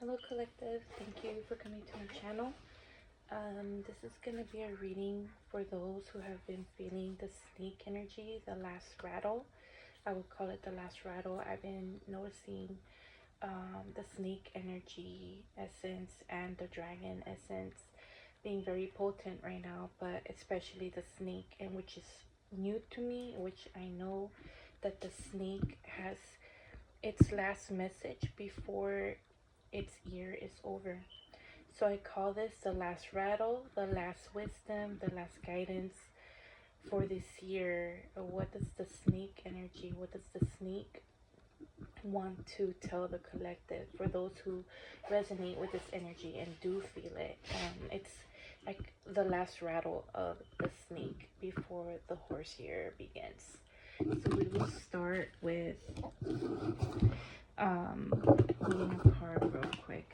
Hello collective, thank you for coming to my channel. This is going to be a reading for those who have been feeling the snake energy, the last rattle. I would call it the last rattle. I've been noticing the snake energy essence and the dragon essence being very potent right now, but especially the snake, and which is new to me, which I know that the snake has its last message before its year is over. So I call this the last rattle, the last wisdom, the last guidance for this year. What does the snake energy, what does the snake want to tell the collective for those who resonate with this energy and do feel it? It's like the last rattle of the snake before the horse year begins. So we will start with pulling a card real quick,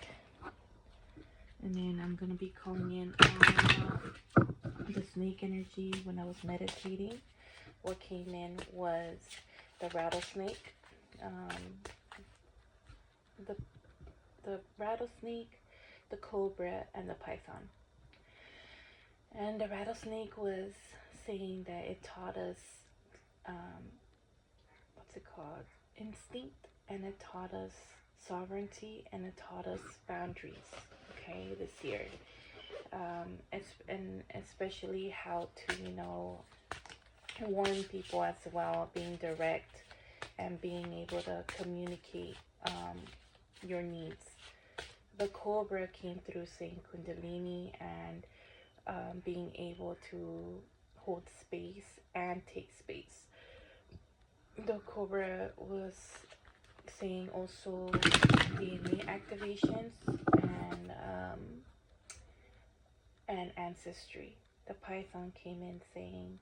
and then I'm gonna be calling in the snake energy. When I was meditating, what came in was the rattlesnake, the rattlesnake, the cobra, and the python. And the rattlesnake was saying that it taught us what's it called, instinct, and it taught us sovereignty, and it taught us boundaries, okay, this year. And especially how to, warn people as well, being direct and being able to communicate your needs. The cobra came through saying kundalini and being able to hold space and take space. The cobra was saying also DNA activations and ancestry. The python came in saying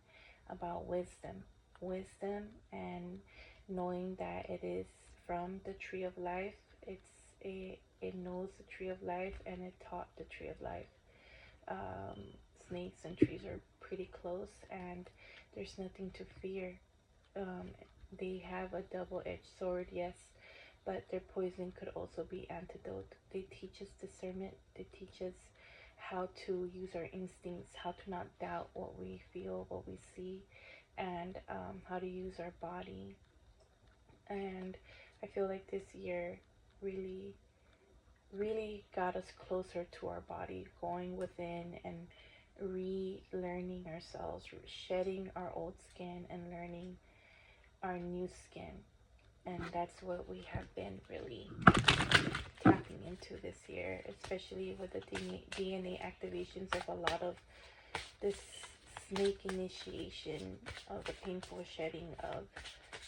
about wisdom and knowing that it is from the tree of life. It knows the tree of life, and it taught the tree of life. Snakes and trees are pretty close, and there's nothing to fear. They have a double-edged sword, yes, but their poison could also be antidote. They teach us discernment. They teach us how to use our instincts, how to not doubt what we feel, what we see, and how to use our body. And I feel like this year really got us closer to our body, going within and relearning ourselves, shedding our old skin and learning our new skin. And that's what we have been really tapping into this year, especially with the DNA activations of a lot of this snake initiation, of the painful shedding of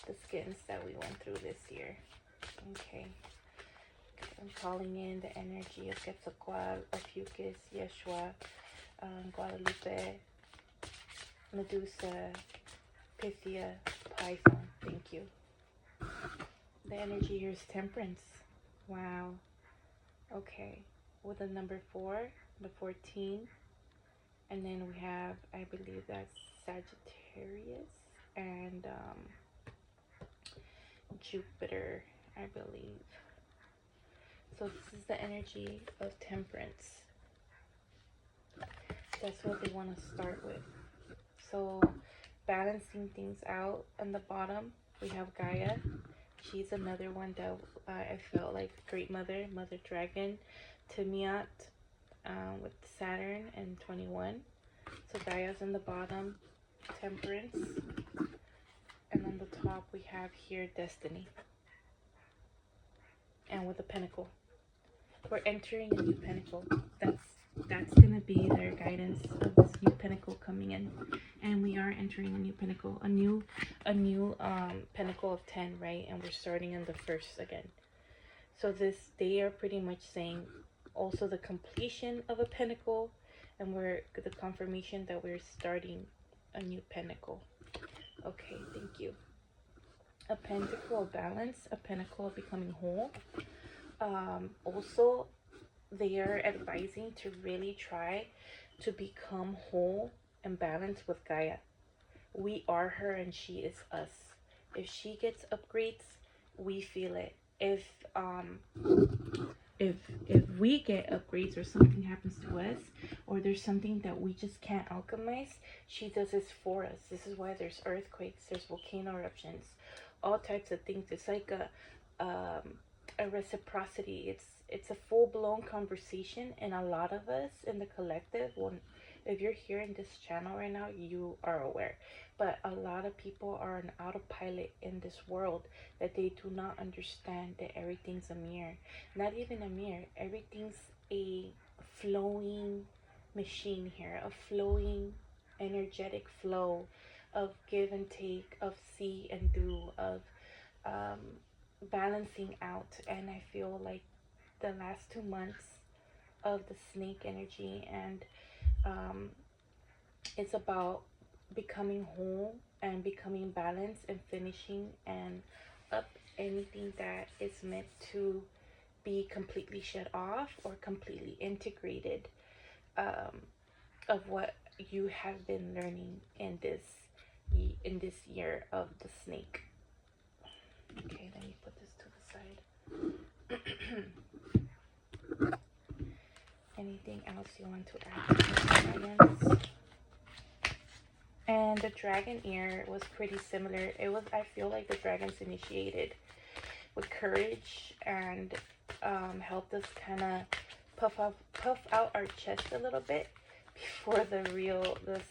the skins that we went through this year. Okay, I'm calling in the energy of Quetzalcoatl, Ophiuchus, Yeshua, Guadalupe, Medusa, Pythia, Python. Thank you. The energy here is temperance. Wow. Okay. With the number 4, the 14, and then we have, I believe that's Sagittarius and Jupiter, I believe. So this is the energy of temperance. That's what they want to start with. So balancing things out. On the bottom, we have Gaia. She's another one that I felt like great mother dragon, Timiat, with Saturn and 21. So Gaia's on the bottom, temperance. And on the top, we have here destiny. And with the pentacle. We're entering a new pentacle. That's gonna be their guidance of this new pentacle coming in, and we are entering a new pentacle, a new pentacle of 10, right? And we're starting in the first again. So they are pretty much saying also the completion of a pentacle, and we're the confirmation that we're starting a new pentacle. Okay, thank you. A pentacle of balance, a pentacle of becoming whole. Also, they are advising to really try to become whole and balanced with Gaia. We are her and she is us. If she gets upgrades, we feel it. If if we get upgrades or something happens to us, or there's something that we just can't alchemize, she does this for us. This is why there's earthquakes, there's volcano eruptions, all types of things. It's like a reciprocity. It's a full-blown conversation, and a lot of us in the collective, when if you're here in this channel right now, you are aware, but a lot of people are on autopilot in this world, that they do not understand that everything's a mirror. Not even a mirror, everything's a flowing machine here, a flowing energetic flow of give and take, of see and do, of um, balancing out. And I feel like the last 2 months of the snake energy, and um, it's about becoming whole and becoming balanced and finishing and up anything that is meant to be completely shut off or completely integrated, um, of what you have been learning in this year of the snake. Okay, let me put this to the side. Anything else you want to add to the dragons? And the dragon ear was pretty similar. It was, I feel like the dragons initiated with courage and helped us kind of puff out our chest a little bit before the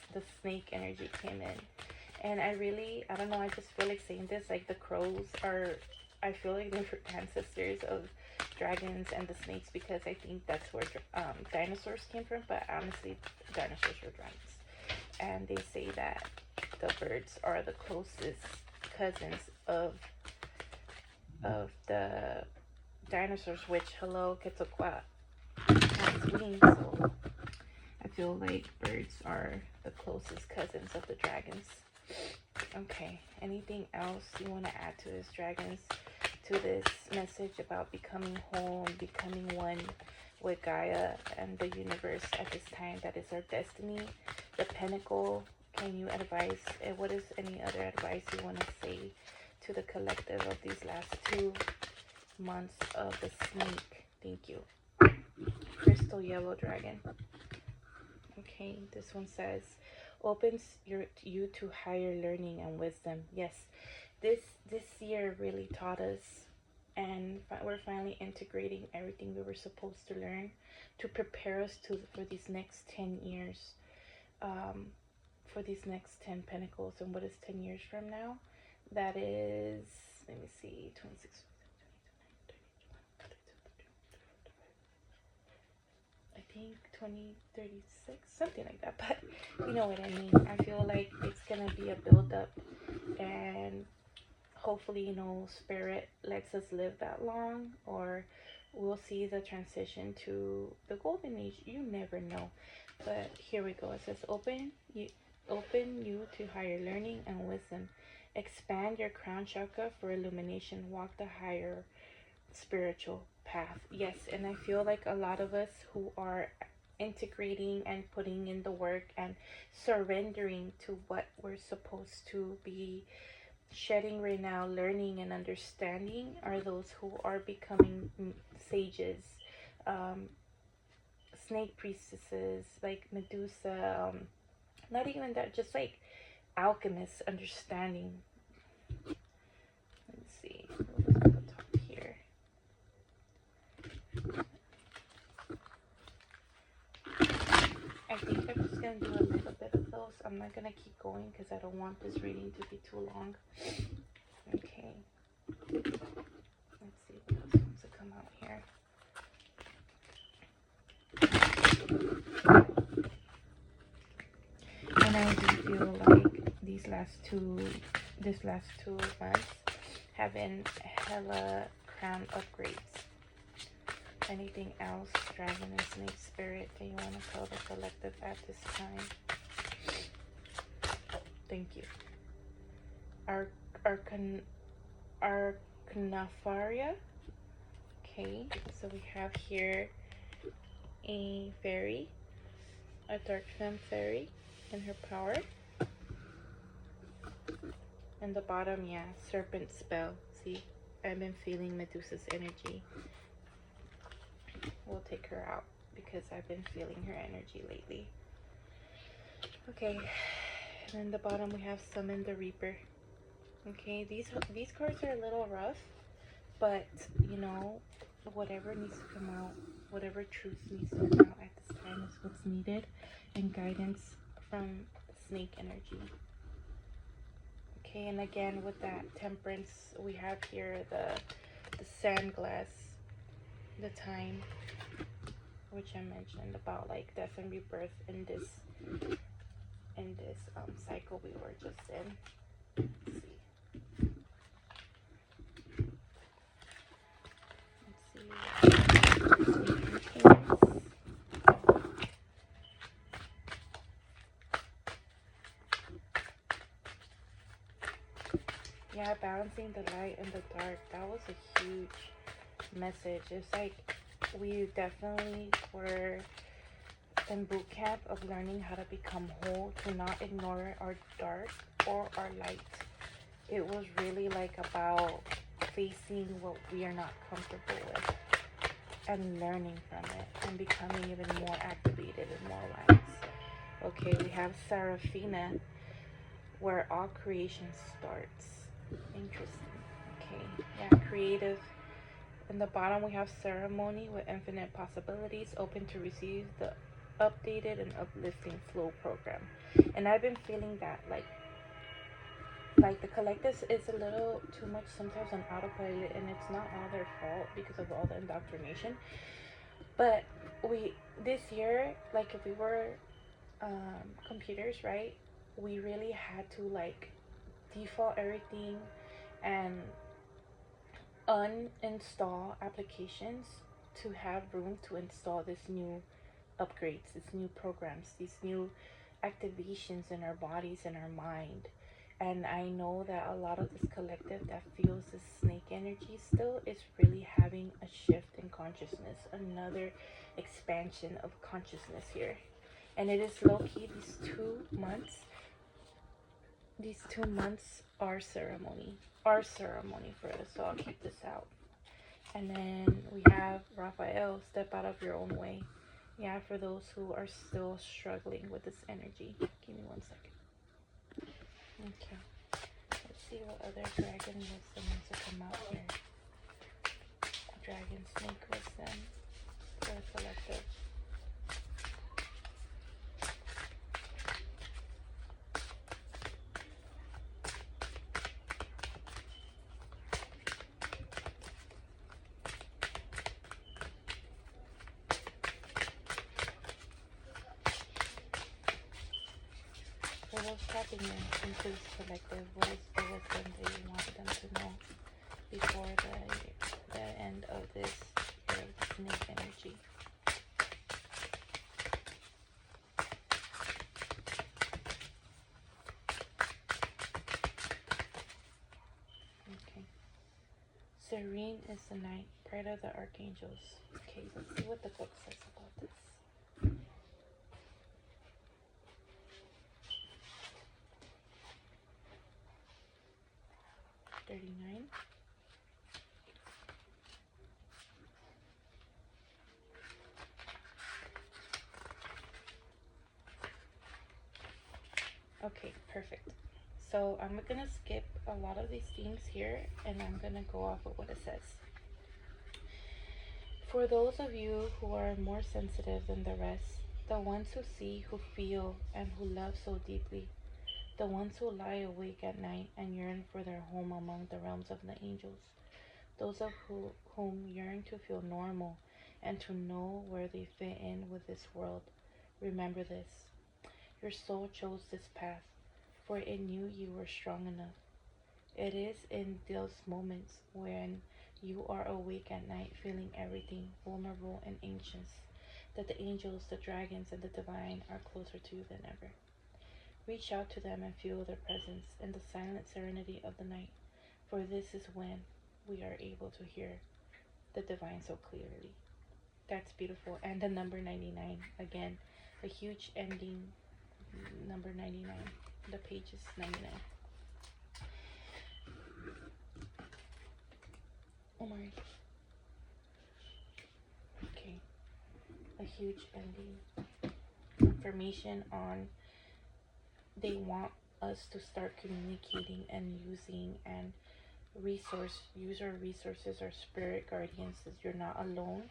snake energy came in. And I don't know, I just feel like saying this, like the crows are, I feel like they're ancestors of dragons and the snakes, because I think that's where dinosaurs came from, but honestly dinosaurs were dragons. And they say that the birds are the closest cousins of the dinosaurs, which, hello, Quetzalcoatl has wings, so I feel like birds are the closest cousins of the dragons. Okay, anything else you want to add to this, dragons, to this message about becoming whole and becoming one with Gaia and the universe at this time? That is our destiny, the pinnacle. Can you advise, what is any other advice you want to say to the collective of these last 2 months of the snake? Thank you. Crystal yellow dragon. Okay, this one says, opens you to higher learning and wisdom. Yes, this year really taught us, and we're finally integrating everything we were supposed to learn to prepare us for these next 10 years, for these next 10 pentacles. And what is 10 years from now? That is, let me see, 26, I think 2036, something like that, but you know what I mean. I feel like it's gonna be a build up, and hopefully, you know, spirit lets us live that long, or we'll see the transition to the golden age. You never know. But here we go. It says, open you to higher learning and wisdom. Expand your crown chakra for illumination. Walk the higher spiritual path. Yes, and I feel like a lot of us who are integrating and putting in the work and surrendering to what we're supposed to be shedding right now, learning and understanding, are those who are becoming sages, snake priestesses like Medusa, not even that, just like alchemists, understanding. Let's see, what was on the top here? I think I'm just gonna do a little bit of those. I'm not gonna keep going because I don't want this reading to be too long. Okay, let's see what else wants to come out here. And I do feel like this last two months have been hella crown upgrades. Anything else, dragon and snake spirit, that you want to tell the collective at this time? Thank you. Arcanafaria. Okay, so we have here a fairy, a dark femme fairy, and her power. And the bottom, yeah, serpent spell. See, I've been feeling Medusa's energy. take her out because I've been feeling her energy lately. Okay, and then the bottom we have Summon the Reaper. Okay, these cards are a little rough, but you know, whatever needs to come out, whatever truth needs to come out at this time is what's needed, and guidance from snake energy. Okay, and again with that Temperance, we have here the sand glass, the time, which I mentioned about like death and rebirth in this cycle we were just in. Let's see. Yeah, balancing the light and the dark. That was a huge message. It's like we definitely were in boot camp of learning how to become whole, to not ignore our dark or our light. It was really like about facing what we are not comfortable with and learning from it and becoming even more activated and more wise. Okay, we have Seraphina, where all creation starts. Interesting. Okay, yeah, creative. In the bottom we have Ceremony, with infinite possibilities, open to receive the updated and uplifting flow program. And I've been feeling that like the collective is a little too much sometimes on autopilot, and it's not all their fault because of all the indoctrination. But this year, like if we were computers, right, we really had to like default everything and uninstall applications to have room to install this new upgrades, these new programs, these new activations in our bodies and our mind. And I know that a lot of this collective that feels this snake energy still is really having a shift in consciousness, another expansion of consciousness here. And it is low-key these 2 months are ceremony for us, so I'll keep this out. And then we have Raphael, step out of your own way. Yeah, for those who are still struggling with this energy. Give me 1 second. Okay, let's see what other dragon wisdom wants to come out here. Dragon snake wisdom for the collective. For those tapping into this collective, what is the wisdom that you want them to know before the end of this year of snake energy? Okay. Serene is the night, pride of the archangels. Okay, let's see what the book says about this. 39. Okay, perfect. So I'm gonna skip a lot of these things here, and I'm gonna go off of what it says. For those of you who are more sensitive than the rest, the ones who see, who feel, and who love so deeply, the ones who lie awake at night and yearn for their home among the realms of the angels, those of whom yearn to feel normal and to know where they fit in with this world, remember this. Your soul chose this path, for it knew you were strong enough. It is in those moments when you are awake at night, feeling everything, vulnerable and anxious, that the angels, the dragons, and the divine are closer to you than ever. Reach out to them and feel their presence in the silent serenity of the night, for this is when we are able to hear the divine so clearly. That's beautiful. And the number 99, again, a huge ending, number 99. The page is 99. Oh my. Okay. a huge ending. Confirmation on they want us to start communicating and using and use our resources, our spirit guardians, that you're not alone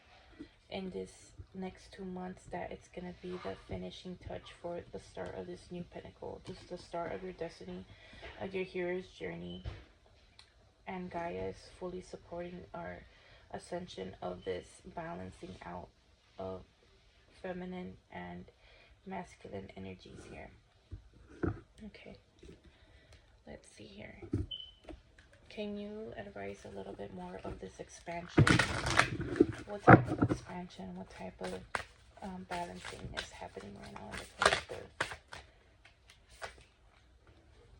in this next 2 months, that it's going to be the finishing touch for the start of this new pinnacle. This is the start of your destiny, of your hero's journey. And Gaia is fully supporting our ascension of this balancing out of feminine and masculine energies here. Okay, let's see here. Can you advise a little bit more of this expansion? What type of expansion, what type of balancing is happening right now in the collective?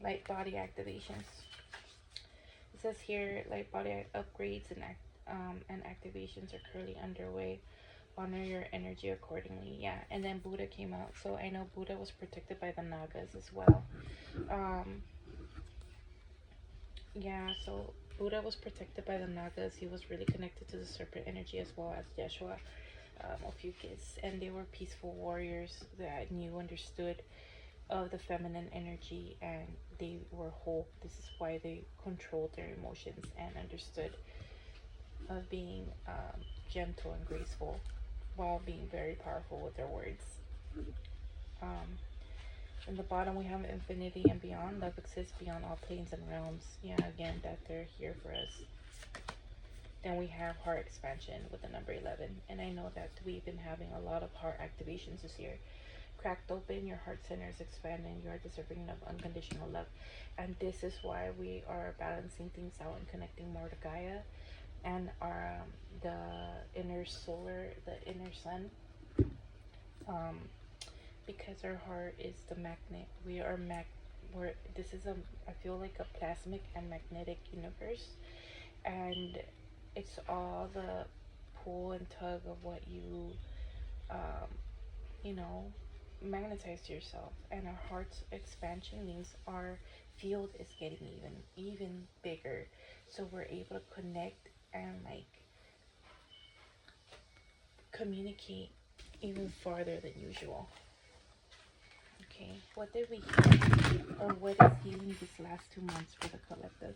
Light body activations. It says here, light body upgrades and activations are currently underway. Honor your energy accordingly. Yeah, and then Buddha came out. So I know Buddha was protected by the Nagas as well. Yeah, so Buddha was protected by the Nagas. He was really connected to the serpent energy, as well as Yeshua, Ophiuchus. And they were peaceful warriors that understood of the feminine energy, and they were whole. This is why they controlled their emotions and understood of being gentle and graceful while being very powerful with their words. In the bottom we have infinity and beyond. Love exists beyond all planes and realms. Yeah, again, that they're here for us. Then we have heart expansion with the number 11. And I know that we've been having a lot of heart activations this year. Cracked open, your heart center is expanding. You are deserving of unconditional love. And this is why we are balancing things out and connecting more to Gaia and our the inner solar, the inner sun. Because our heart is the magnet. We are this is I feel like a plasmic and magnetic universe, and it's all the pull and tug of what you magnetize to yourself. And our heart's expansion means our field is getting even bigger, so we're able to connect and communicate even farther than usual. Okay, what did we heal, or what is healing these last 2 months for the collective?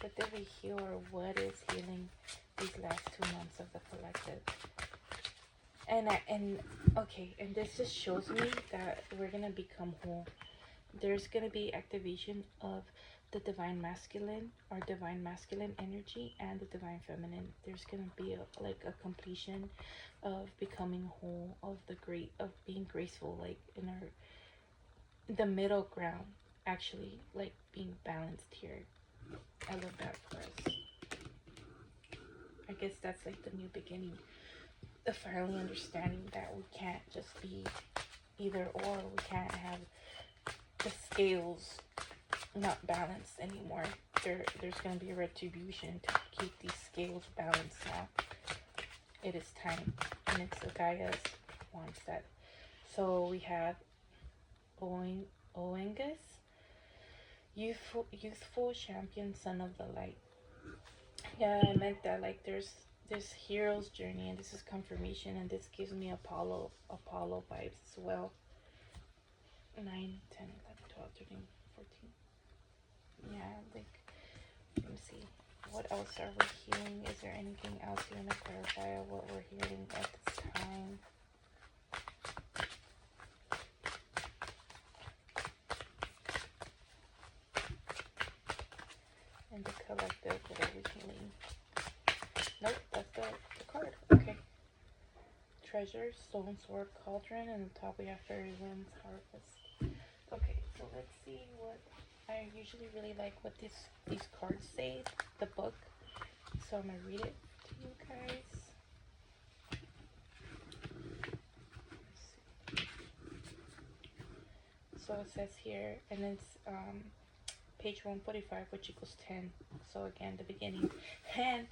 What did we heal, or what is healing these last 2 months of the collective? And this just shows me that we're gonna become whole. There's gonna be activation of the divine masculine, our divine masculine energy, and the divine feminine. There's gonna be a completion of becoming whole, of being graceful, in the middle ground, actually, being balanced here. I love that for us. I guess that's the new beginning, the finally understanding that we can't just be either or. We can't have the scales not balanced anymore. There's going to be a retribution to keep these scales balanced now. It is time, and it's the Gaia's wants that. So we have Oengus, youthful champion, son of the light. Yeah, I meant that there's this hero's journey, and this is confirmation, and this gives me Apollo vibes as well. 9, 10, 11, 12, 13, 14. Yeah, let me see. What else are we healing? Is there anything else you want to clarify of what we're healing at this time? And the collective, what are we healing? Nope, that's the card. Okay. Treasure, stone, sword, cauldron, and on top we have fairy winds, harvest. Okay, so let's see what I usually really like what these cards say, the book. So I'm gonna read it to you guys. So it says here, and it's page 145, which equals 10. So again, the beginning, and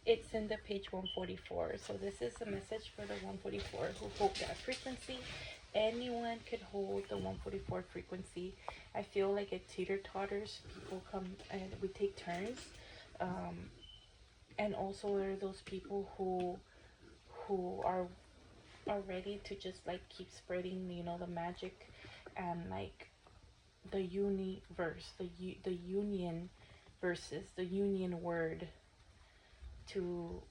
it's in the page 144. So this is a message for the 144 who hold that frequency. Anyone could hold the 144 frequency. I feel like it teeter-totters. People come and we take turns. And also there are those people who who are ready to just like keep spreading, you know, the magic and like the universe, the union versus the union word to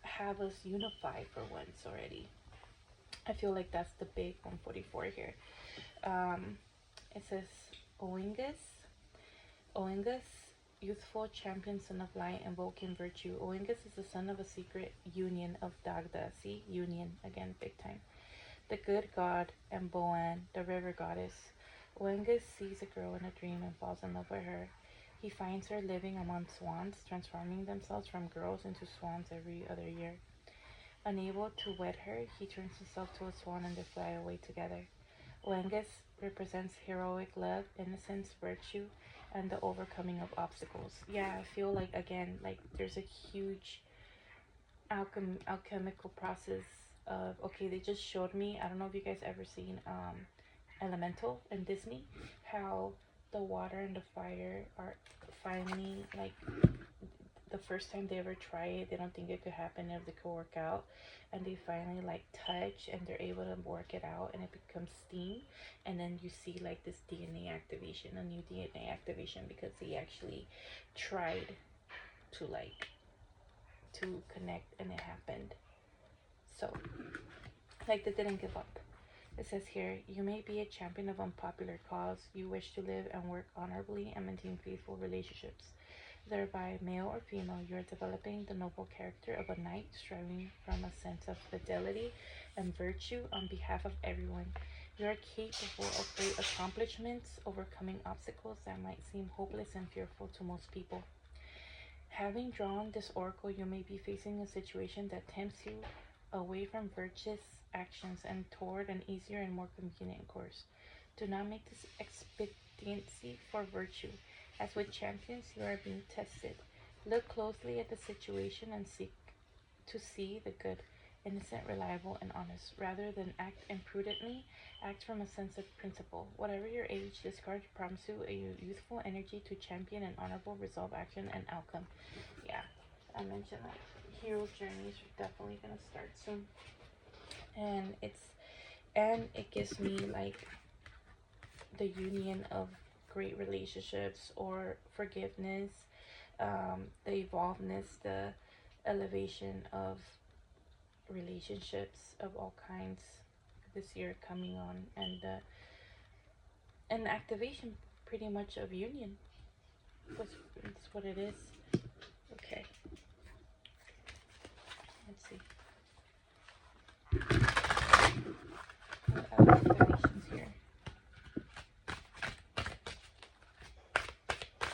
have us unify for once already. I feel like that's the big 144 here. It says Oingus, Oingus, youthful champion, son of light, invoking virtue. Oingus is the son of a secret union of Dagda. See, union again, big time. The good god, and Boan, the river goddess. Oingus sees a girl in a dream and falls in love with her. He finds her living among swans, transforming themselves from girls into swans every other year. Unable to wed her, he turns himself to a swan and they fly away together. Oengus represents heroic love, innocence, virtue, and the overcoming of obstacles. Yeah, I feel like, again, like there's a huge alchemical process of, okay, they just showed me, I don't know if you guys ever seen Elemental in Disney, how the water and the fire are finally, like, the first time they ever try it, they don't think it could happen, if it could work out, and they finally like touch and they're able to work it out and it becomes steam, and then you see like this DNA activation, a new DNA activation, because they actually tried to like to connect and it happened. So like they didn't give up. It says here, you may be a champion of unpopular cause. You wish to live and work honorably and maintain faithful relationships. Thereby, male or female, you are developing the noble character of a knight, striving from a sense of fidelity and virtue on behalf of everyone. You are capable of great accomplishments, overcoming obstacles that might seem hopeless and fearful to most people. Having drawn this oracle, you may be facing a situation that tempts you away from virtuous actions and toward an easier and more convenient course. Do not make this expediency for virtue. As with champions, you are being tested. Look closely at the situation and seek to see the good, innocent, reliable, and honest. Rather than act imprudently, act from a sense of principle. Whatever your age, this card promises you a youthful energy to champion an honorable resolve, action, and outcome. Yeah, I mentioned that. Hero journeys are definitely gonna start soon. And it gives me like the union of great relationships or forgiveness, the evolvedness, the elevation of relationships of all kinds this year coming on, and the activation pretty much of union. That's what it is. Okay, let's see. What other activations here?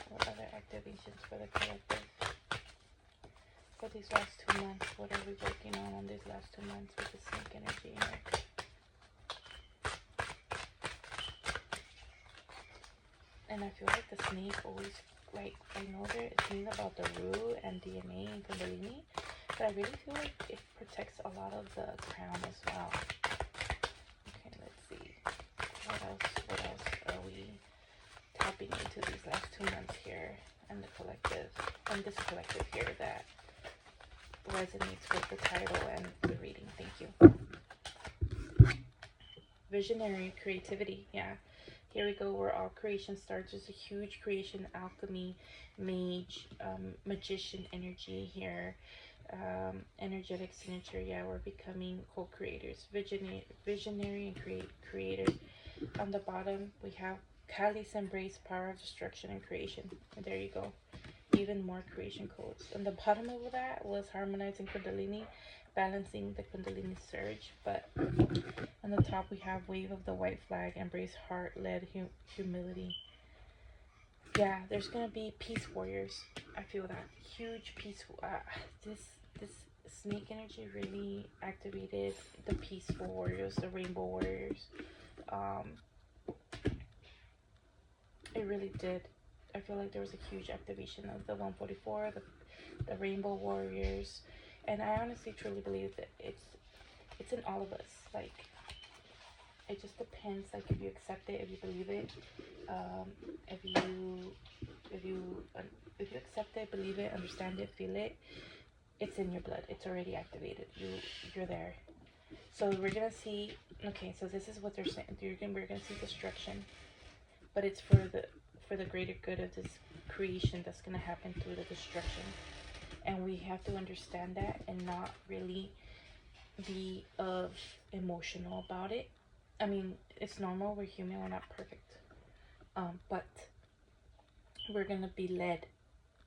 What other activations for the collective? For these last 2 months, what are we working on these last 2 months with the snake energy here? And I feel like the snake always, like, I know there it's things about the root and DNA and Kundalini, but I really feel like it protects a lot of the crown as well. Okay, let's see. What else are we tapping into these last 2 months here and the collective, and this collective here that resonates with the title and the reading? Thank you. Visionary creativity. Yeah, here we go, where all creation starts. There's a huge creation, alchemy, mage, magician energy here. Energetic signature. Yeah, we're becoming co-creators, visionary and creator. On the bottom we have Kali's embrace, power of destruction and creation. And there you go, even more creation codes. On the bottom of that was harmonizing Kundalini, balancing the Kundalini surge. But on the top we have wave of the white flag, embrace heart-led humility. Yeah, there's gonna be peace warriors. I feel that huge peace. This snake energy really activated the peaceful warriors, the rainbow warriors. It really did. I feel like there was a huge activation of the 144, the rainbow warriors, and I honestly truly believe that it's in all of us. Like, it just depends, like, if you accept it, if you believe it, if you accept it, believe it, understand it, feel it, It's in your blood. It's already activated. You're there. So we're gonna see. Okay, so this is what they're saying. We're gonna see destruction, but it's for the greater good of this creation that's gonna happen through the destruction, and we have to understand that and not really be emotional about it. I mean, it's normal. We're human. We're not perfect. But we're gonna be led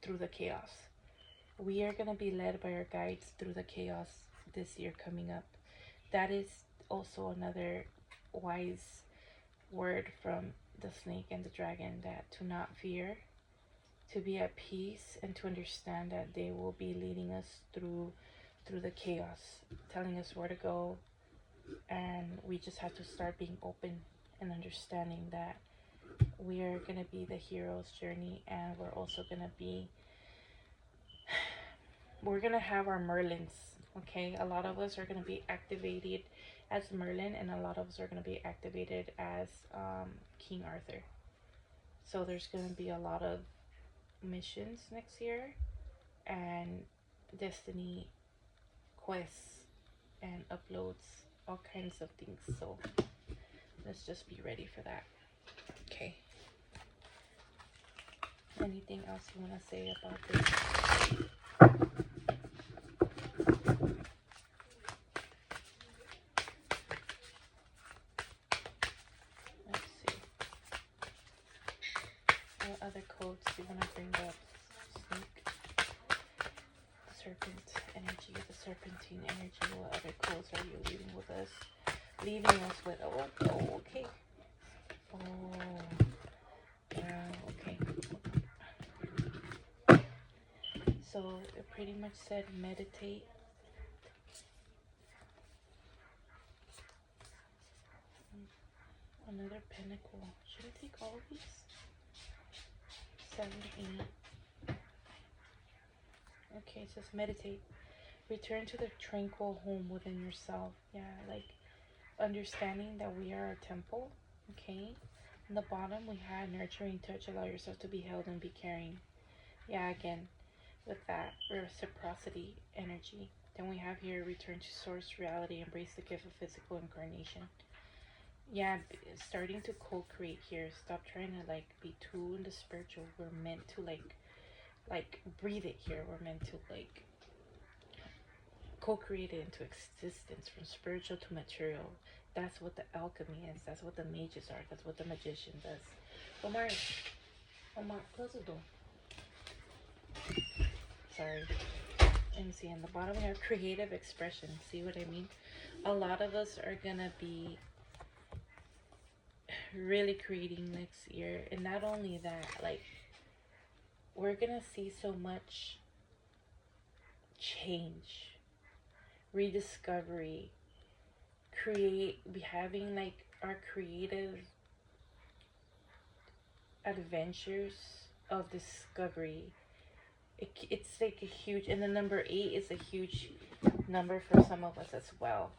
through the chaos. We are gonna be led by our guides through the chaos this year coming up. That is also another wise word from the snake and the dragon, that to not fear, to be at peace, and to understand that they will be leading us through the chaos, telling us where to go, and we just have to start being open and understanding that we are going to be the hero's journey, and we're also going to be, we're going to have our Merlins, okay? A lot of us are going to be activated as Merlin, and a lot of us are going to be activated as King Arthur. So there's going to be a lot of missions next year, and destiny quests, and uploads, all kinds of things. So let's just be ready for that. Okay. Anything else you want to say about this? Let's see. What other codes do you want to bring up? Snake, the serpent energy, the serpentine energy. What other codes are you leaving with us? Leaving us with, oh, okay. Oh, yeah, okay. So it pretty much said meditate. Another pentacle. Should I take all of these? 7, 8. Okay, it says meditate. Return to the tranquil home within yourself. Yeah, like understanding that we are a temple. Okay. In the bottom we had nurturing touch. Allow yourself to be held and be caring. Yeah, again, with that reciprocity energy. Then we have here return to source reality. Embrace the gift of physical incarnation. Yeah, starting to co-create here. Stop trying to like be too in the spiritual. We're meant to like breathe it here. We're meant to like co-create it into existence, from spiritual to material. That's what the alchemy is. That's what the mages are. That's what the magician does. Omar, close the door. Sorry. Let me see. In the bottom we have creative expression. See what I mean? A lot of us are gonna be really creating next year, and not only that, like we're gonna see so much change, rediscovery, having like our creative adventures of discovery. It's like a huge, and the number 8 is a huge number for some of us as well.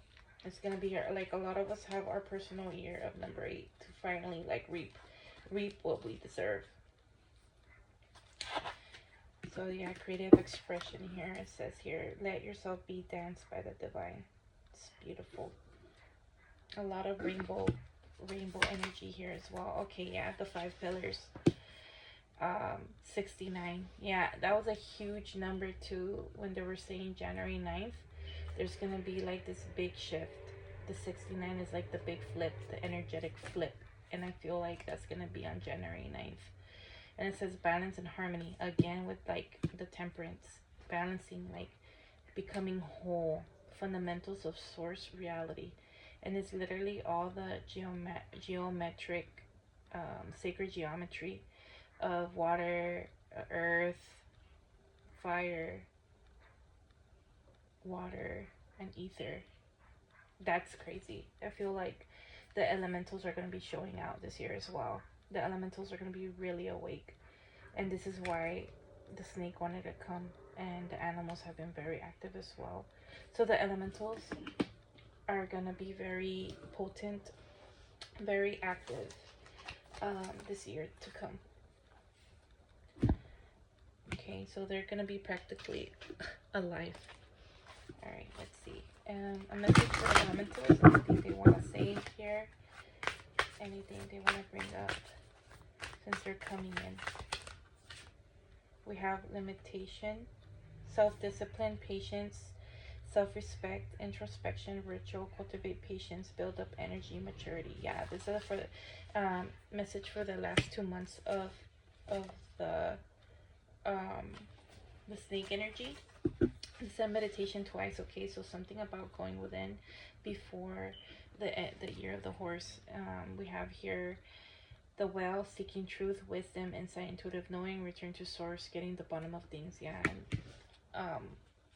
It's gonna be like a lot of us have our personal year of number 8 to finally like reap what we deserve. So yeah, creative expression here. It says here, let yourself be danced by the divine. It's beautiful. A lot of rainbow energy here as well. Okay, yeah, the 5 pillars. 69. Yeah, that was a huge number too. When they were saying January 9th, there's gonna be like this big shift. The 69 is like the big flip, the energetic flip, and I feel like that's gonna be on January 9th. And it says balance and harmony, again with like the temperance, balancing, like becoming whole, fundamentals of source reality. And it's literally all the geometric, sacred geometry of water, earth, fire, water, and ether. That's crazy. I feel like the elementals are going to be showing out this year as well. The elementals are going to be really awake, and this is why the snake wanted to come, and the animals have been very active as well. So the elementals are going to be very potent, very active this year to come. Okay, Okay, so they're gonna be practically alive. All right, let's see. A message for the elementals. Anything they want to say here? Anything they want to bring up since they're coming in? We have limitation, self-discipline, patience, self-respect, introspection, ritual, cultivate patience, build up energy, maturity. Yeah, this is for the message for the last 2 months of the snake energy. It's a meditation twice. Okay, so something about going within before the year of the horse. We have here the well, seeking truth, wisdom, insight, intuitive knowing, return to source, getting the bottom of things. Yeah, and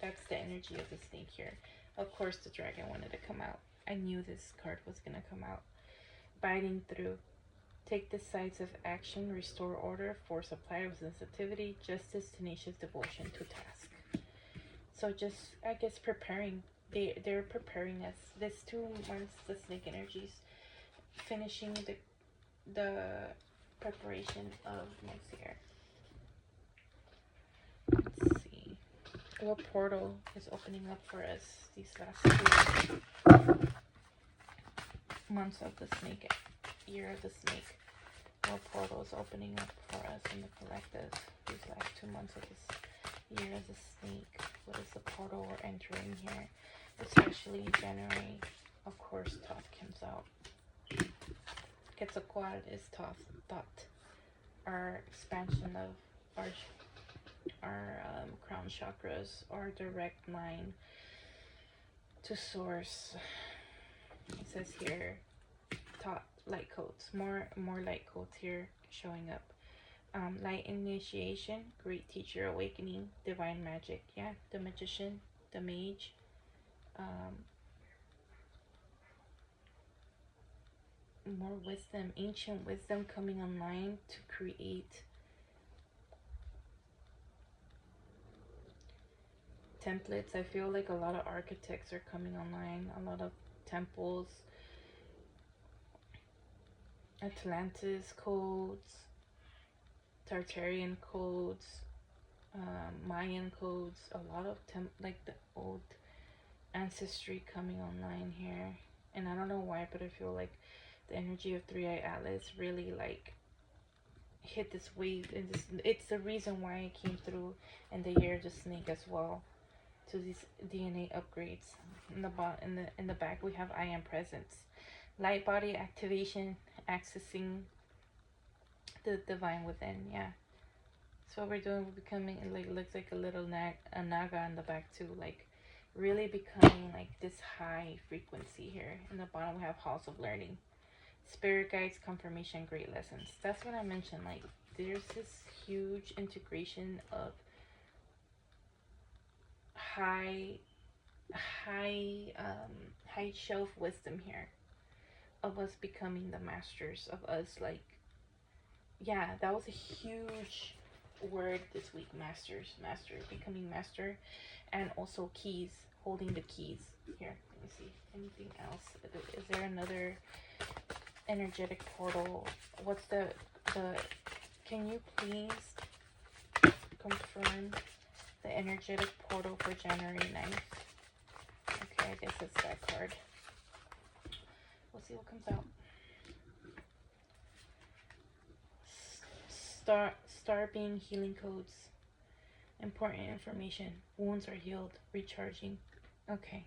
that's the energy of the snake here. Of course, the dragon wanted to come out. I knew this card was gonna come out. Biting through. Take decisive action, restore order, force supply of sensitivity, justice, tenacious devotion to task. So just, I guess, preparing. They're preparing us. This 2 months, the snake energies, finishing the preparation of next year. Let's see. What portal is opening up for us these last 2 months of the snake, year of the snake? What portal is opening up for us in the collective these last 2 months of this year of the snake? What is the portal we're entering here? Especially January, of course, Thoth comes out. Quetzalcoatl is Thoth. Our expansion of our crown chakras, our direct line to source. It says here, Thoth light codes, more light codes here showing up. Light initiation, great teacher awakening, divine magic. Yeah, the magician, the mage. More wisdom, ancient wisdom coming online to create templates. I feel like a lot of architects are coming online, a lot of temples, Atlantis codes, Tartarian codes, Mayan codes, a lot of like the old ancestry coming online here. And I don't know why, but I feel like the energy of Three-Eye Atlas really like hit this wave, and it's the reason why it came through in the year of the snake as well. To these DNA upgrades. In the back we have I am presence, light body activation, accessing the divine within. Yeah, so what we're doing, we're becoming, like, looks like a little a naga in the back too, like really becoming like this high frequency here. In the bottom we have house of learning, spirit guides, confirmation, great lessons. That's what I mentioned, like there's this huge integration of high shelf wisdom here, of us becoming the masters, of us, like, yeah, that was a huge word this week. Master, becoming master, and also keys, holding the keys here. Let me see, anything else? Is there another energetic portal? What's the can you please confirm the energetic portal for January 9th? Okay, I guess it's that card. We'll see what comes out. Star being healing codes. Important information. Wounds are healed. Recharging. Okay.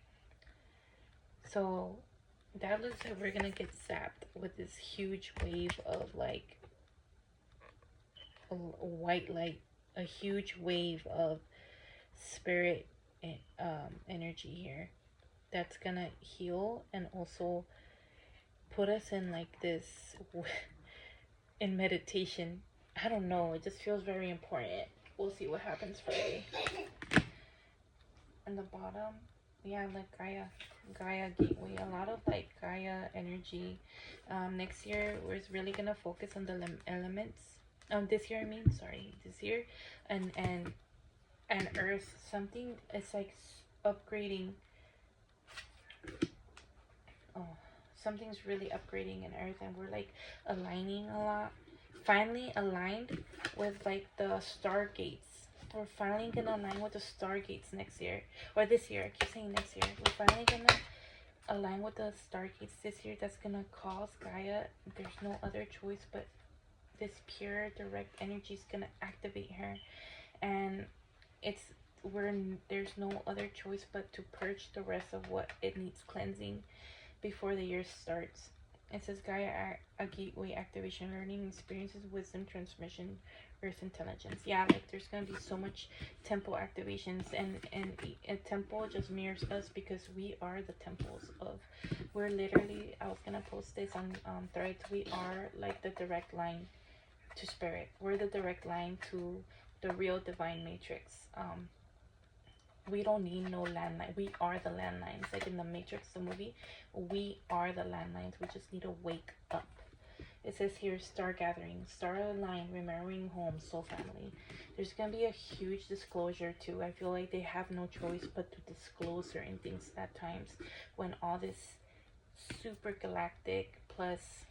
So that looks like we're gonna get zapped with this huge wave of like a white light, a huge wave of spirit energy here that's gonna heal and also put us in like this in meditation. I don't know, it just feels very important. We'll see what happens Friday. And the bottom, yeah, like Gaia gateway, a lot of like Gaia energy. Next year we're really gonna focus on the elements. This year, and Earth. Something, it's like upgrading. Oh, something's really upgrading in Earth, and we're like aligning a lot. Finally aligned with like the stargates. We're finally gonna align with the stargates next year, or this year. I keep saying next year. We're finally gonna align with the stargates this year. That's gonna cause Gaia. There's no other choice, but this pure direct energy is gonna activate her, and it's there's no other choice but to purge the rest of what it needs cleansing before the year starts. It says Gaia a gateway activation, learning experiences, wisdom transmission, earth intelligence. Yeah, like there's gonna be so much temple activations, and a temple just mirrors us because we are the temples of. We're literally. I was gonna post this on Threads. We are like the direct line to spirit. We're the direct line to the real divine matrix. We don't need no landline. We are the landlines. Like in the Matrix, the movie, we are the landlines. We just need to wake up. It says here, star gathering, star align, remembering home, soul family. There's going to be a huge disclosure too. I feel like they have no choice but to disclose certain things at times when all this super galactic plus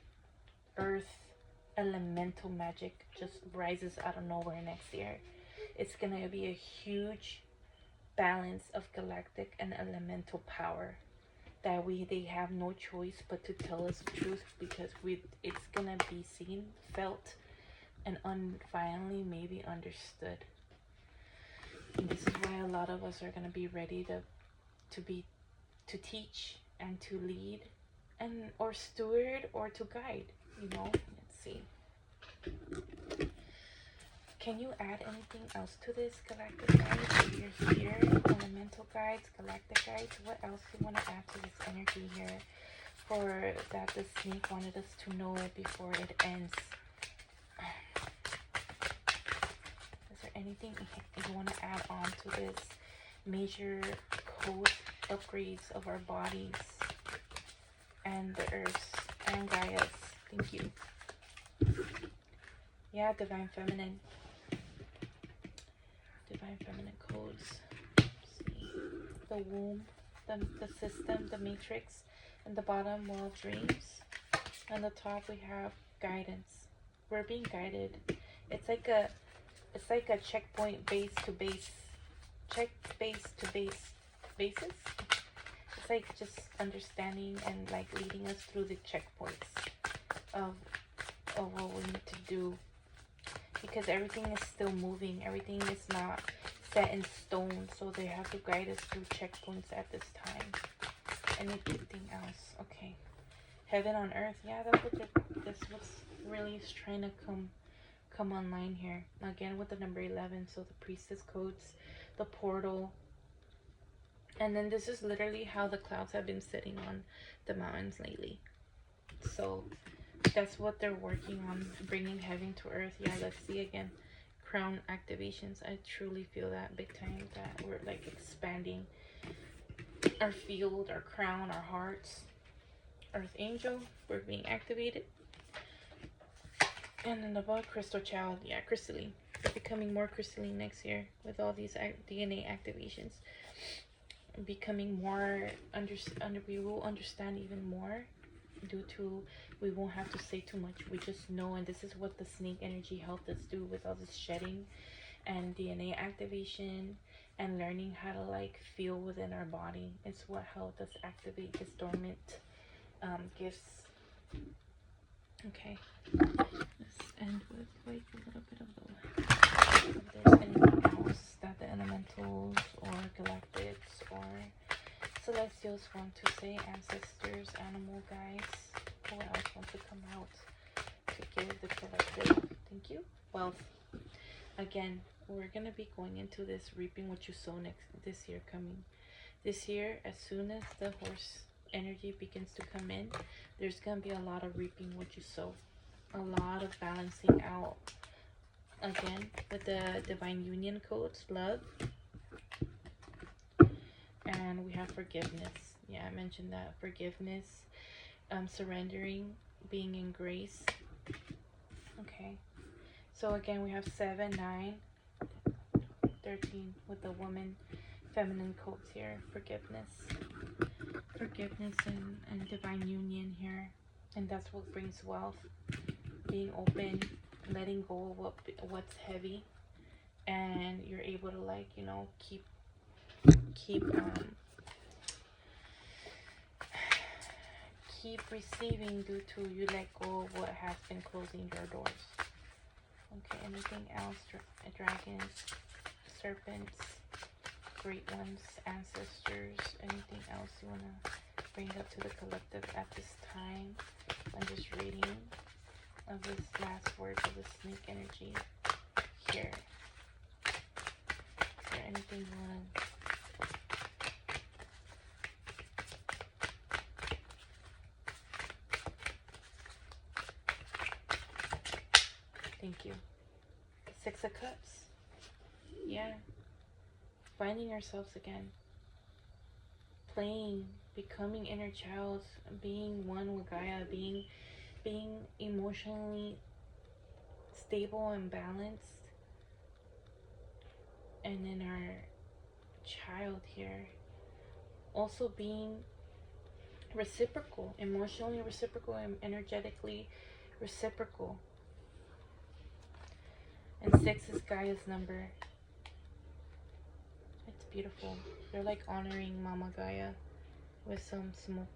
earth elemental magic just rises out of nowhere next year. It's going to be a huge balance of galactic and elemental power that they have no choice but to tell us the truth, because it's gonna be seen, felt, and finally maybe understood. And this is why a lot of us are gonna be ready to teach and to lead and or steward or to guide, you know. Let's see. Can you add anything else to this, galactic guides? Your spirit, elemental guides, galactic guides. What else do you want to add to this energy here for that the snake wanted us to know it before it ends? Is there anything you want to add on to this major code upgrades of our bodies and the earths and Gaia's? Thank you. Yeah, divine feminine. Divine feminine codes. See. The womb, the system, the matrix, and the bottom, world dreams. On the top we have guidance. We're being guided. It's like a checkpoint base to base. Check base to base basis. It's like just understanding and like leading us through the checkpoints of what we need to do. Because everything is still moving. Everything is not set in stone. So they have to guide us through checkpoints at this time. Anything else? Okay. Heaven on earth. Yeah, that's what's really is trying to come online here. Again with the number 11. So the priestess codes, the portal. And then this is literally how the clouds have been sitting on the mountains lately. So that's what they're working on, bringing heaven to earth. Yeah, let's see again. Crown activations. I truly feel that big time, that we're like expanding our field, our crown, our hearts. Earth angel, we're being activated. And then above, crystal child. Yeah, crystalline. We're becoming more crystalline next year with all these DNA activations. Becoming more we will understand even more, due to we won't have to say too much. We just know, and this is what the snake energy helped us do with all this shedding and DNA activation and learning how to like feel within our body. It's what helped us activate this dormant gifts. Okay, let's end with like a little bit of the, if there's anything else that the elementals or galactics or celestials want to say, ancestors, animal guides. Who else wants to come out to give the collective? Thank you. Well, again, we're gonna be going into this reaping what you sow this year coming. This year, as soon as the horse energy begins to come in, there's gonna be a lot of reaping what you sow. A lot of balancing out. Again, with the divine union codes, love. And we have forgiveness. Yeah, I mentioned that. Forgiveness, surrendering, being in grace. Okay. So again, we have 7, 9, 13 with the woman, feminine codes here. Forgiveness. Forgiveness and divine union here. And that's what brings wealth. Being open, letting go of what's heavy. and you're able to, like, you know, keep keep receiving due to you let go of what has been closing your doors. Okay, anything else? Dragons, serpents, great ones, ancestors, anything else you want to bring up to the collective at this time? I'm just reading of this last words of the snake energy here. Is there anything you want to... Thank you. Six of Cups. Yeah. Finding ourselves again. Playing, becoming inner child, being one with Gaia, being emotionally stable and balanced. And then our child here also being reciprocal, emotionally reciprocal and energetically reciprocal. And 6 is Gaia's number. It's beautiful. They're like honoring Mama Gaia with some smoke.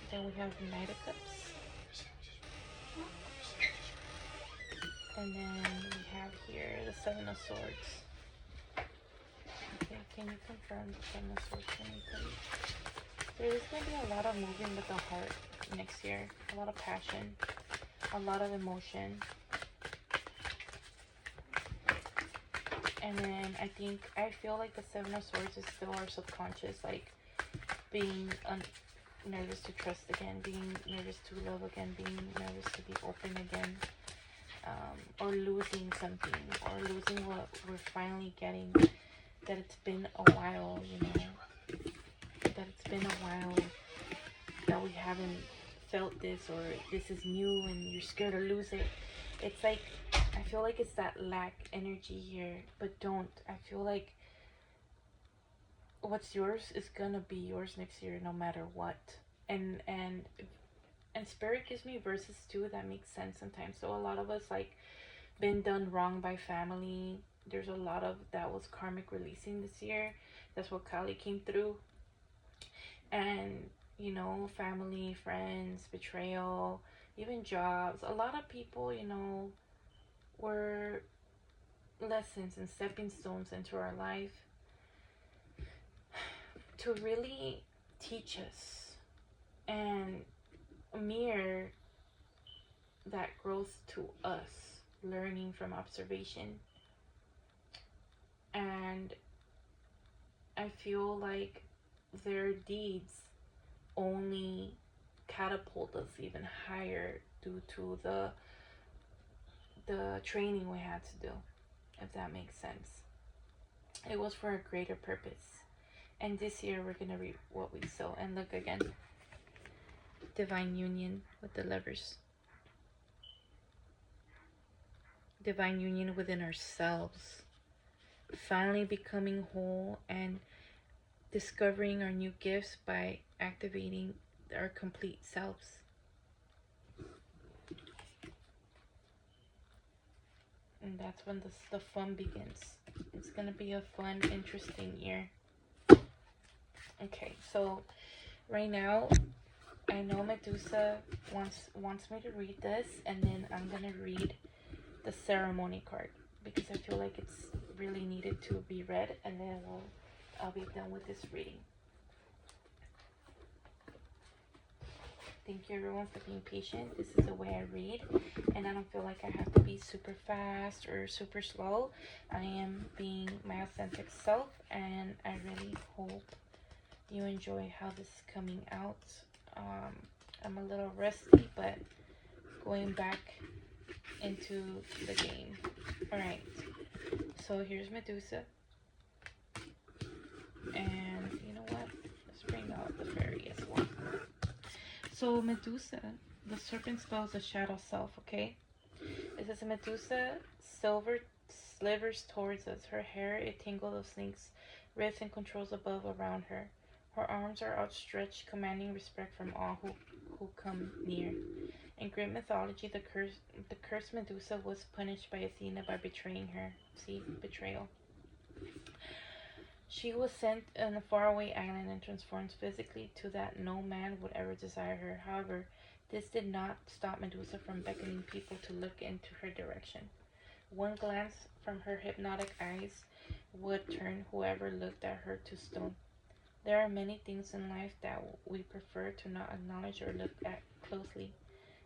Then we have the Knight of Cups. And then we have here the Seven of Swords. Okay, can you confirm the Seven of Swords for me, please? There is going to be a lot of moving with the heart next year. A lot of passion. A lot of emotion. And then I feel like the Seven of Swords is still our subconscious, like being nervous to trust again, being nervous to love again, being nervous to be open again, or losing something, or losing what we're finally getting, that it's been a while, you know, that it's been a while that we haven't felt this, or this is new and you're scared to lose it. It's like, I feel like it's that lack energy here, but don't. I feel like what's yours is gonna be yours next year no matter what. And spirit gives me verses too that makes sense sometimes. So a lot of us, like, been done wrong by family. There's a lot of that was karmic releasing this year. That's what Kali came through. And, you know, family, friends, betrayal, even jobs. A lot of people, you know, were lessons and stepping stones into our life to really teach us and mirror that growth to us, learning from observation. And I feel like their deeds only catapult us even higher due to the training we had to do, if that makes sense. It was for a greater purpose. And this year we're gonna reap what we sow. And look again, divine union with the lovers. Divine union within ourselves. Finally becoming whole and discovering our new gifts by activating our complete selves. And that's when the fun begins. It's gonna be a fun, interesting year. Okay, so right now I know Medusa wants me to read this, and then I'm gonna read the ceremony card because I feel like it's really needed to be read, and then I'll be done with this reading. Thank you everyone for being patient. This is the way I read, and I don't feel like I have to be super fast or super slow. I am being my authentic self, and I really hope you enjoy how this is coming out. I'm a little rusty, but going back into the game. Alright, so here's Medusa. And you know what? Let's bring out the fairy as well. So Medusa, the serpent spells the shadow self, okay? It says Medusa silver slivers towards us. Her hair a tangle of snakes, wrists and controls above around her. Her arms are outstretched, commanding respect from all who come near. In Greek mythology, the cursed Medusa was punished by Athena by betraying her. See, betrayal. She was sent on a faraway island and transformed physically to that no man would ever desire her. However, this did not stop Medusa from beckoning people to look into her direction. One glance from her hypnotic eyes would turn whoever looked at her to stone. There are many things in life that we prefer to not acknowledge or look at closely.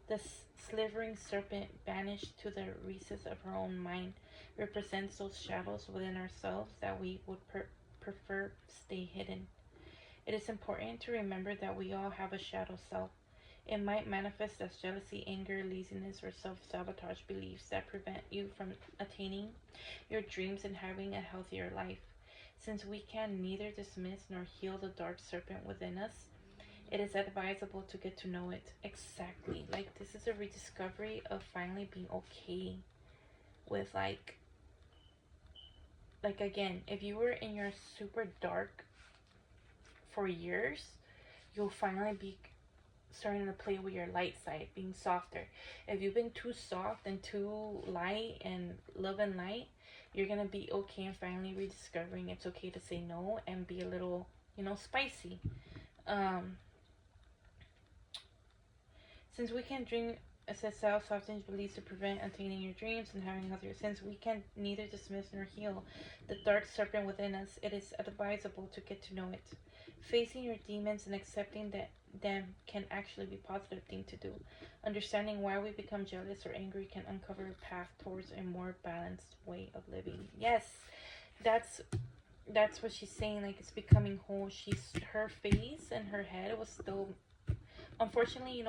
The slithering serpent, banished to the recess of her own mind, represents those shadows within ourselves that we would prefer stay hidden. It is important to remember that we all have a shadow self. It might manifest as jealousy, anger, laziness, or self-sabotage beliefs that prevent you from attaining your dreams and having a healthier life. Since we can neither dismiss nor heal the dark serpent within us, it is advisable to get to know it. Exactly. Like, this is a rediscovery of finally being okay with, like again, if you were in your super dark for years, you'll finally be starting to play with your light side, being softer. If you've been too soft and too light and love and light, you're gonna be okay and finally rediscovering it's okay to say no and be a little, spicy. Since we can dream says self-softens beliefs to prevent attaining your dreams and having healthier. Since we can neither dismiss nor heal the dark serpent within us, it is advisable to get to know it. Facing your demons and accepting that them can actually be a positive thing to do. Understanding why we become jealous or angry can uncover a path towards a more balanced way of living. Yes, that's what she's saying. Like, it's becoming whole. Her face and her head was still, unfortunately,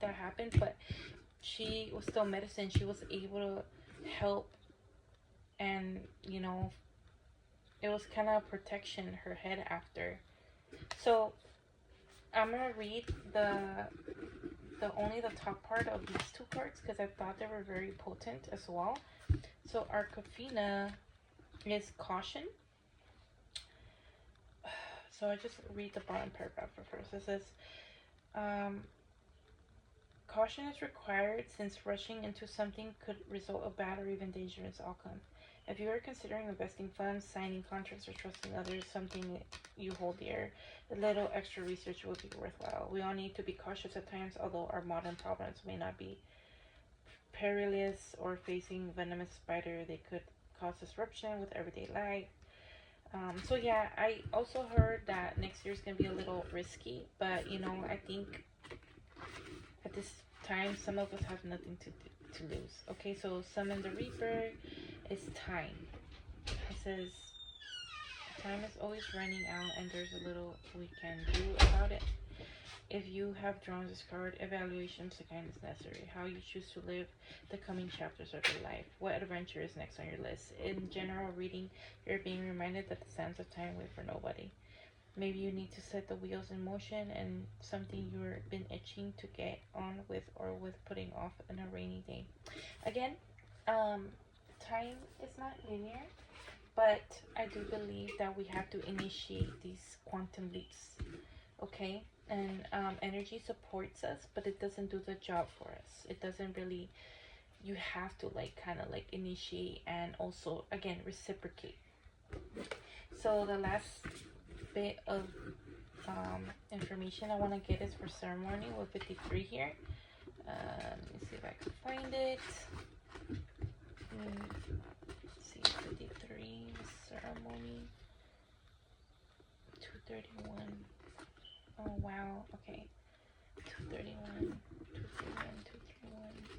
that happened, but she was still medicine. She was able to help, and it was kind of protection, her head after. So I'm gonna read only the top part of these two cards because I thought they were very potent as well. So Arcafina is caution. So I just read the bottom paragraph first. It says, caution is required since rushing into something could result in bad or even dangerous outcome. If you are considering investing funds, signing contracts, or trusting others something you hold dear, a little extra research will be worthwhile. We all need to be cautious at times, although our modern problems may not be perilous or facing venomous spider. They could cause disruption with everyday life. So yeah, I also heard that next year is going to be a little risky, but I think at this time some of us have nothing to lose. Okay, so summon the Reaper is time. It says time is always running out and there's a little we can do about it. If you have drawn this card, evaluations the kind is necessary. How you choose to live the coming chapters of your life. What adventure is next on your list? In general reading, you're being reminded that the sands of time wait for nobody. Maybe you need to set the wheels in motion and something you've been itching to get on with or with putting off on a rainy day. Again, time is not linear, but I do believe that we have to initiate these quantum leaps. Okay? And energy supports us, but it doesn't do the job for us. It doesn't really, you have to kind of initiate and also, again, reciprocate. So the last bit of information I want to get is for ceremony with 53 here. Let me see if I can find it. Let's see, 53 ceremony 231. Oh wow, okay. 231, 231, 231.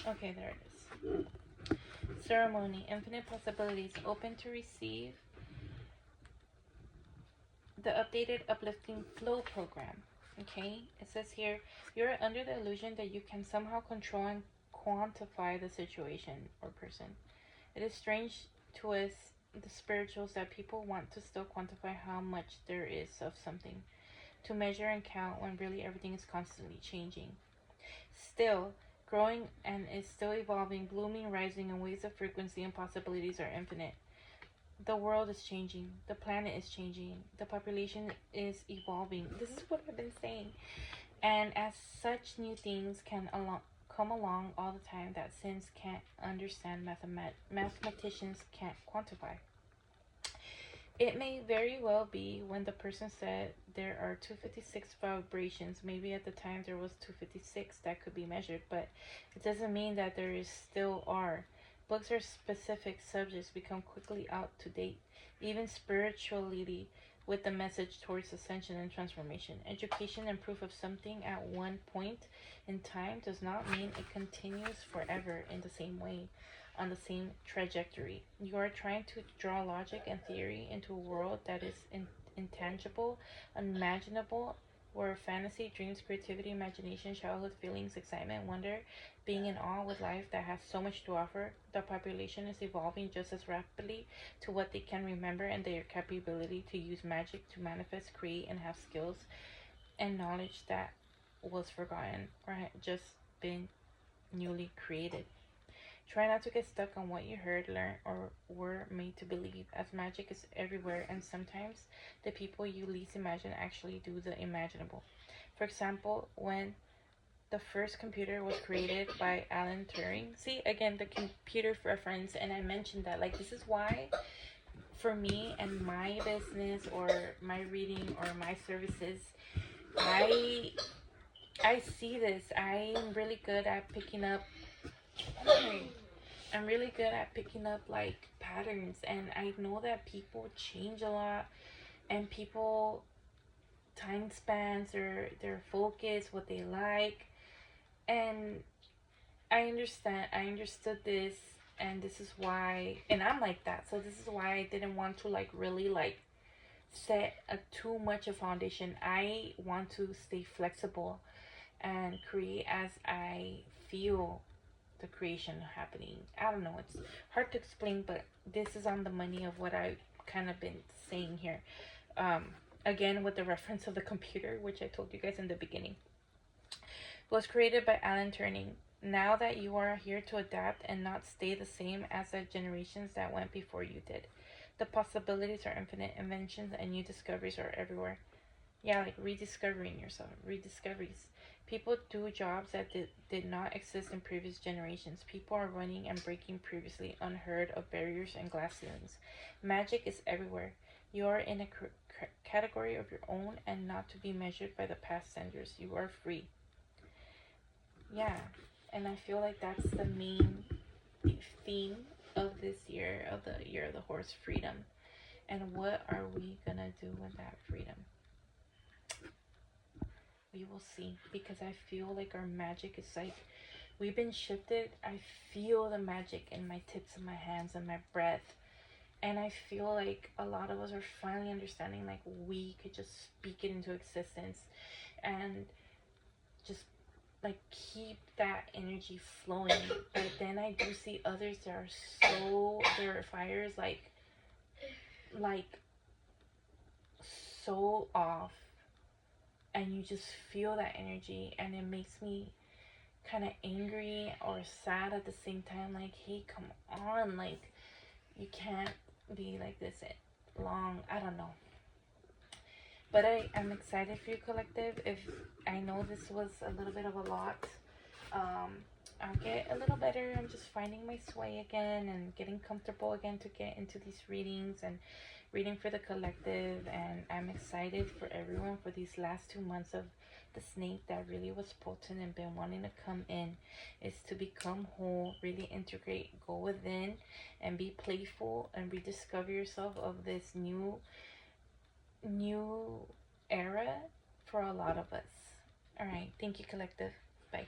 Okay, there it is. Ceremony, infinite possibilities, open to receive the updated uplifting flow program. Okay, it says here, you're under the illusion that you can somehow control and quantify the situation or person. It is strange to us the spirituals that people want to still quantify how much there is of something to measure and count when really everything is constantly changing. Still, growing and is still evolving, blooming, rising, and waves of frequency and possibilities are infinite. The world is changing. The planet is changing. The population is evolving. This is what I've been saying. And as such, new things can come along all the time that since can't understand, mathematicians can't quantify. It may very well be when the person said there are 256 vibrations, maybe at the time there was 256 that could be measured, but it doesn't mean that there is still are. Books or specific subjects become quickly out to date, even spirituality, with the message towards ascension and transformation. Education and proof of something at one point in time does not mean it continues forever in the same way, on the same trajectory. You are trying to draw logic and theory into a world that is intangible, unimaginable, where fantasy, dreams, creativity, imagination, childhood feelings, excitement, wonder, being in awe with life that has so much to offer. The population is evolving just as rapidly to what they can remember and their capability to use magic to manifest, create, and have skills and knowledge that was forgotten or had just been newly created. Try not to get stuck on what you heard, learned, or were made to believe, as magic is everywhere, and sometimes the people you least imagine actually do the imaginable. For example, when the first computer was created by Alan Turing. See, again, the computer reference, and I mentioned that. Like, this is why, for me and my business or my reading or my services, I I see this. I'm really good at picking up. I'm really good at picking up like patterns, and I know that people change a lot, and people time spans or their focus, what they like, and I understood this, and this is why, and I'm like that, so this is why I didn't want to like really like set a too much a foundation. I want to stay flexible and create as I feel the creation happening. I don't know, it's hard to explain, but this is on the money of what I kind of been saying here. Um, Again, with the reference of the computer, which I told you guys in the beginning, was created by Alan Turing. Now that you are here to adapt and not stay the same as the generations that went before you did. The possibilities are infinite. Inventions and new discoveries are everywhere. Yeah, like rediscovering yourself, rediscoveries. People do jobs that did not exist in previous generations. People are running and breaking previously unheard of barriers and glass ceilings. Magic is everywhere. You are in a category of your own and not to be measured by the past centuries. You are free. Yeah, and I feel like that's the main theme of this year, of the year of the horse, freedom. And what are we gonna do with that freedom? We will see, because I feel like our magic is like we've been shifted. I feel the magic in my tips of my hands and my breath, and I feel like a lot of us are finally understanding like we could just speak it into existence and just like keep that energy flowing. But then I do see others that are so, their fires like so off, and you just feel that energy, and it makes me kind of angry or sad at the same time. Like, hey, come on, like you can't be like this long. I don't know, but I'm excited for you, collective. If I know this was a little bit of a lot, I'll get a little better. I'm just finding my sway again and getting comfortable again to get into these readings and reading for the collective. And I'm excited for everyone for these last 2 months of the snake that really was potent and been wanting to come in, is to become whole, really integrate, go within and be playful and rediscover yourself of this new era for a lot of us. All right, thank you, collective. Bye.